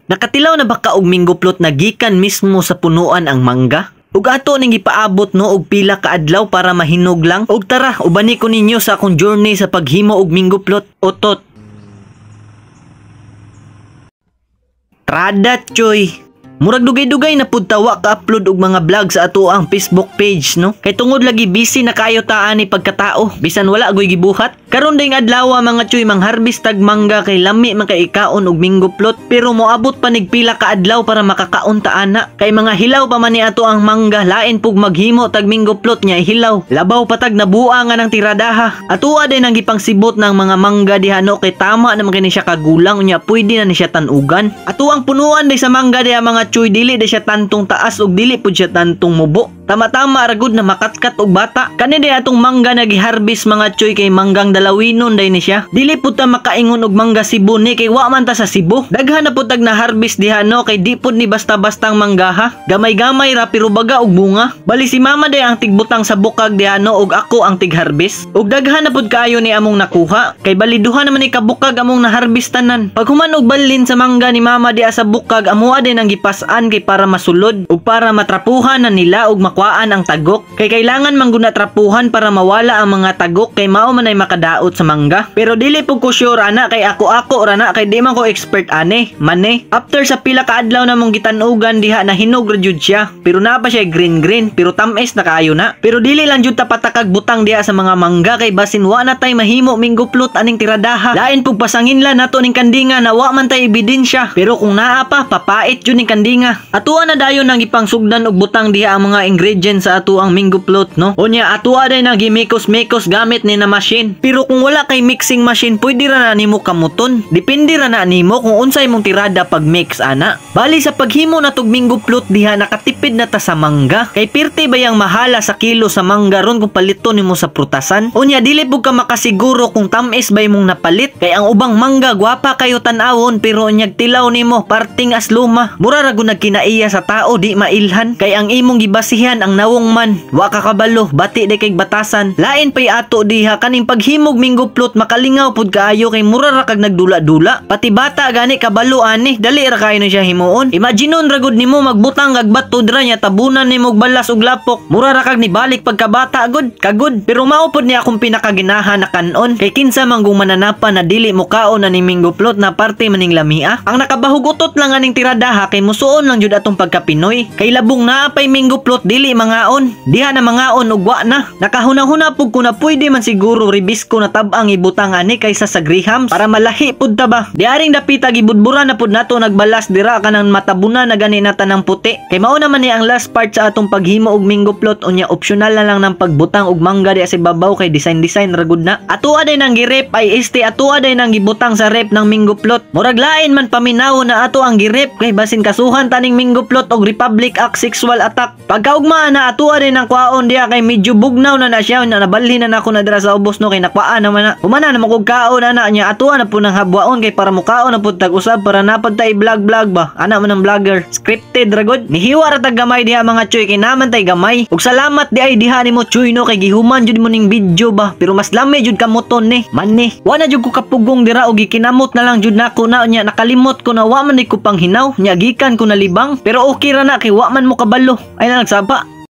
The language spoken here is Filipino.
Nakatilaw na baka og minggoplot na gikan mismo sa punuan ang mangga? Ug ato ning gipaabot no og pila ka adlaw para mahinog lang. Ug tara, ubani ko ninyo sa akong journey sa paghimo og minggoplot. Otot. Trada choy. Murag dugay-dugay na pud tawa ka-upload og mga vlog sa ato ang Facebook page, no? Kay tungod lagi busy na kayo taan ni pagkatao, bisan wala agoy gibuhat. Karon ding adlaw mga choy mangharvest tag mangga kay lami man kay ikaon og minggoplot, pero moabot pa nig pila ka adlaw para makakaon ta ana. Kay mga hilaw pa man ni ato ang mangga, lain pug maghimo tag minggoplot nya hilaw. Labaw patag nabuang nga ng tiradaha. Atoa din ang gipangsibot ng mga mangga diha no kay tama naman kini siya kagulang unya pwede na ni siya tanugan. Ato ang punuan di sa mangga diha mga choy dili di siya tantong taas ug dili pud siya tantong mubo. Tama-tama ragud na makatkat og bata. Kani di atong mangga na giharvest mga choy kay manggang dalawinon day ni siya. Dili pud ta makaingon og mangga Cebu ni kay wa man ta sa Cebu. Daghan na pud tag na harvest diha no kay di pud ni basta-bastang manggaha. Gamay-gamay ra pero baga og bunga. Bali si mama day ang tigbutang sa bukag diha no ug ako ang tig-harvest. Ug daghan na pud kaayo ni among nakuha. Kay bali duha naman ni kabukag among naharvestanan. Pag human og balin sa mangga ni mama diha sa bukag, amuha din ang gipas-an kay para masulod ug para matrapuhan na nila ug makuhaan ang tagok. Kay kailangan mangguna trapuhan para mawala ang mga tagok kay mao man ay makadaot sa mangga. Pero dili pud ko sure ana kay ako ra na kay di man ko expert ane. Mane after sa pila ka adlaw na mong gitanugan diha na hinog ra jud siya. Pero na pa siya green pero tamis na kaayo na. Pero dili lang jud ta patakag butang diha sa mga mangga kay basin wa na tay mahimo minggoplot aning tiradaha. Lain pug pasanginla nato ning kandinga na wa man tay ebidensya. Pero kung naa pa papait jud ning kandinga. Atuwa na dayon nang ipangsugdan og butang diha ang mga ingredients sa ato ang minggoplot no. Unya atuwa day nang gimikos-mikos gamit ni na machine. Pero kung wala kay mixing machine pwede ra na nimo kamuton. Depende ra na nimo kung unsay mong tirada pag mix ana. Bali sa paghimo na tog minggoplot diha nakatipid na ta sa mangga. Kay pirti bayang mahala sa kilo sa mangga ron kung paliton nimo sa prutasan. Unya dili pug ka makasiguro kung tamis bay mong napalit. Kay ang ubang mangga gwapa kayo tan-awon pero unyag tilaw nimo parting as luma. Mura ra gud nagkinaiya sa tao di mailhan. Kay ang imong gibasihan ang nawong man wa ka kabalo bati di kay batasan. Lain pay ato diha kaning paghimog minggoplot makalingaw pud kaayo kay mura ra kag nagdula-dula. Pati bata gani kabalo ani dali ra kayo na siya himuon. Imaginon ra gud nimo magbutang kag bato dira nya tabunan nimo og balas og lapok. Mura ra kag nibalik pagkabata gud kagud. Pero mao pud ni akong pinakaginahan na kanon kay kinsa manggong mananapan na dili mo kaon na ni minggoplot na parte maning lamia. Ang nakabahugutot lang aning tiradaha kay musuon lang jud atong pagka-Pinoy. Kay labong naapay minggoplot dili mangaon. Diha na mangaon ug wa na. Nakahuna-huna pug ko na pwede man siguro ribisko na tab-ang ibutang ani kaysa sa grahams para malahi pud ta ba. Diaring dapita gibudbura na pud nato nagbalas dira kanang matabuna na gani na tanang puti. Kay mao naman ni ang last part sa atong paghimo og minggoplot unya optional na lang ng pagbutang og mangga di sa babaw kay design ra gud na. Atuwa day nang girep ay atuwa day nang gibutang sa rep ng minggoplot. Murag lain man paminaw na ato ang girep kay basin kasuhan taning minggoplot og Republic Act sexual attack. Pagkaugma na atuwa din ang kwaon diha kay medyo bugnaw na siya na nabalhin na nako na dira sa ubos no kay nakwaan naman na. Humana na magog kaon ana nya atuwa na pud nang habwaon kay para mukaon na pud tag-usab para napad tay vlog ba. Ana man ang vlogger. Scripted ra gud. Mihiwa ra tag gamay diha mga choy kay naman tay gamay. Ug salamat di ay diha nimo choy no kay gihuman jud mo ning video ba. Pero mas lami jud kamuton ni. Man ni. Wa na jud ko kapugong dira og gikinamot na lang jud nako na nya nakalimot ko na wa man ni ko panghinaw nya gikan ko na libang. Pero okay ra na kay wa man mo kabalo. Ay na nagsaba